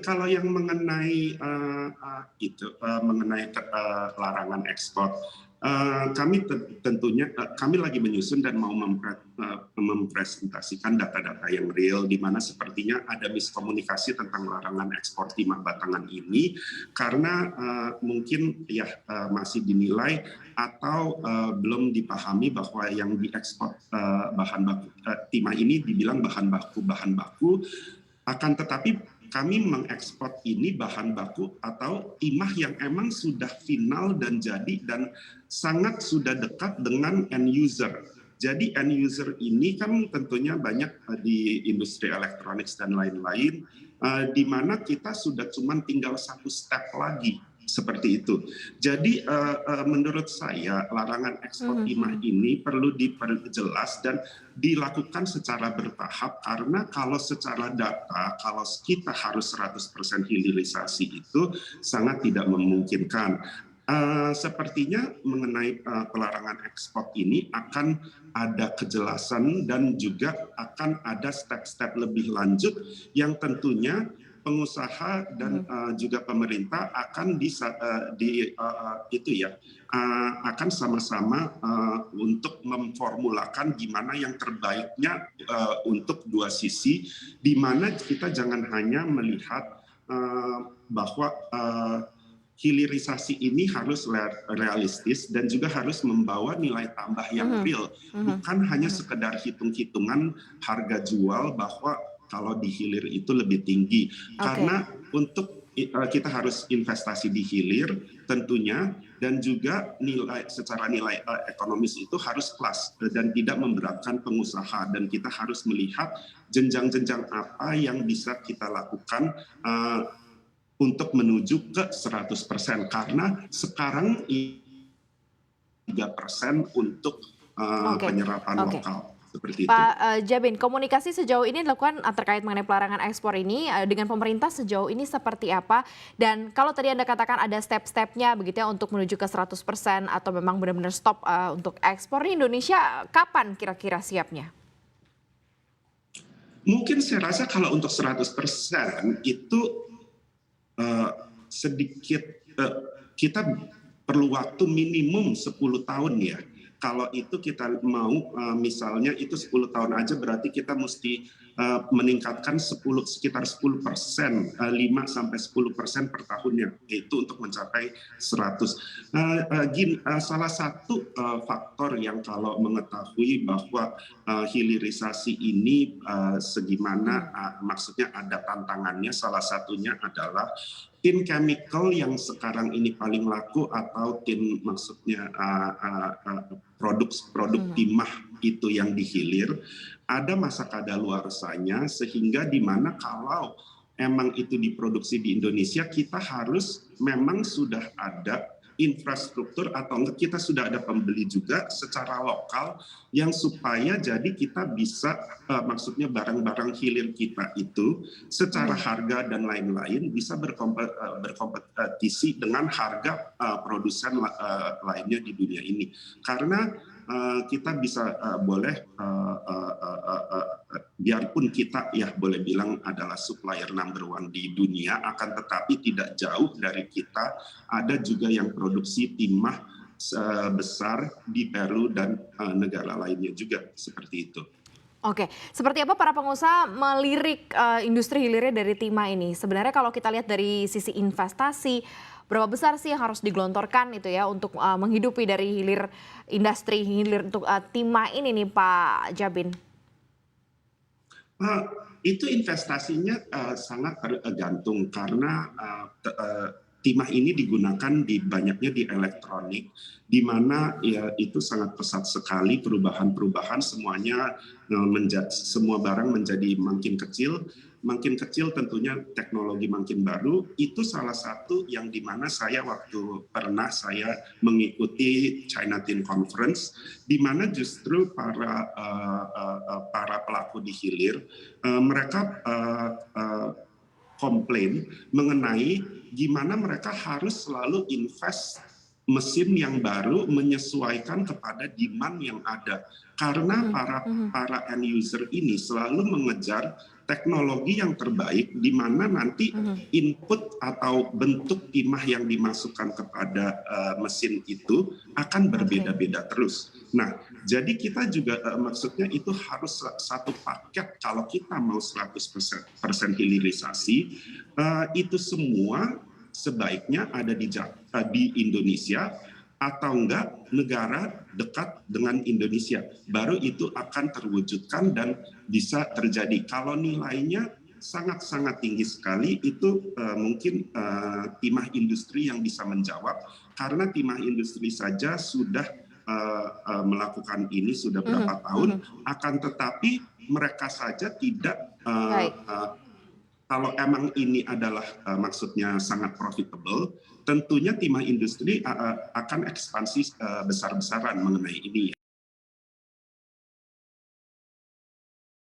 kalau yang mengenai larangan ekspor, kami tentunya kami lagi menyusun dan mau mempresentasikan data-data yang real, di mana sepertinya ada miskomunikasi tentang larangan ekspor timah batangan ini, karena mungkin masih dinilai atau belum dipahami bahwa yang diekspor bahan baku timah ini dibilang bahan baku, akan tetapi kami mengekspor ini bahan baku atau timah yang emang sudah final dan jadi dan sangat sudah dekat dengan end user. Jadi end user ini kan tentunya banyak di industri elektronik dan lain-lain, di mana kita sudah cuma tinggal satu step lagi. Seperti itu. Jadi menurut saya larangan ekspor timah ini perlu diperjelas dan dilakukan secara bertahap, karena kalau secara data, kalau kita harus 100% hilirisasi itu sangat tidak memungkinkan. Sepertinya mengenai pelarangan ekspor ini akan ada kejelasan dan juga akan ada step-step lebih lanjut yang tentunya pengusaha dan juga pemerintah akan akan sama-sama untuk memformulakan gimana yang terbaiknya untuk dua sisi, di mana kita jangan hanya melihat bahwa hilirisasi ini harus realistis dan juga harus membawa nilai tambah yang real, bukan hanya sekedar hitung-hitungan harga jual bahwa kalau di hilir itu lebih tinggi. Karena untuk kita harus investasi di hilir tentunya, dan juga secara nilai ekonomis itu harus plus dan tidak memberatkan pengusaha, dan kita harus melihat jenjang-jenjang apa yang bisa kita lakukan untuk menuju ke 100%, karena sekarang 3% untuk penyerapan lokal. Seperti itu. Pak Jabin, komunikasi sejauh ini dilakukan terkait mengenai pelarangan ekspor ini dengan pemerintah sejauh ini seperti apa? Dan kalau tadi Anda katakan ada step-stepnya begitu ya untuk menuju ke 100% atau memang benar-benar stop untuk ekspor, di Indonesia kapan kira-kira siapnya? Mungkin saya rasa kalau untuk 100% itu sedikit kita perlu waktu minimum 10 tahun ya. Kalau itu kita mau misalnya itu 10 tahun aja, berarti kita mesti meningkatkan sekitar 10%, 5-10% per tahunnya, itu untuk mencapai 100. Salah satu faktor yang kalau mengetahui bahwa hilirisasi ini segimana, maksudnya ada tantangannya, salah satunya adalah tin chemical yang sekarang ini paling laku, atau tin maksudnya produk timah itu yang dihilir, ada masa kadaluarsanya, sehingga di mana kalau emang itu diproduksi di Indonesia, kita harus memang sudah ada infrastruktur atau enggak kita sudah ada pembeli juga secara lokal yang supaya jadi kita bisa maksudnya barang-barang hilir kita itu secara harga dan lain-lain bisa berkompetisi dengan harga produsen lainnya di dunia ini, karena kita bisa biarpun kita boleh bilang adalah supplier number one di dunia, akan tetapi tidak jauh dari kita ada juga yang produksi timah besar di Peru dan negara lainnya juga seperti itu. Oke, seperti apa para pengusaha melirik industri hilirnya dari timah ini? Sebenarnya kalau kita lihat dari sisi investasi, berapa besar sih yang harus digelontorkan itu ya untuk menghidupi dari industri hilir untuk timah ini nih Pak Jabin? Itu investasinya sangat tergantung, karena timah ini digunakan banyaknya di elektronik, di mana ya itu sangat pesat sekali perubahan semuanya, semua barang menjadi makin kecil tentunya teknologi makin baru. Itu salah satu yang dimana saya pernah mengikuti China Tin Conference, di mana justru para pelaku di hilir mereka komplain mengenai gimana mereka harus selalu invest mesin yang baru menyesuaikan kepada demand yang ada. Karena para end user ini selalu mengejar teknologi yang terbaik, di mana nanti input atau bentuk timah yang dimasukkan kepada mesin itu akan berbeda-beda terus. Nah, jadi kita juga maksudnya itu harus satu paket. Kalau kita mau 100% hilirisasi, itu semua sebaiknya ada di Indonesia, atau enggak negara dekat dengan Indonesia. Baru itu akan terwujudkan dan bisa terjadi. Kalau nilainya sangat-sangat tinggi sekali, itu mungkin timah industri yang bisa menjawab, karena timah industri saja sudah melakukan ini sudah berapa tahun, akan tetapi mereka saja tidak Baik. kalau emang ini adalah maksudnya sangat profitable, tentunya timah industri akan ekspansi besar-besaran mengenai ini.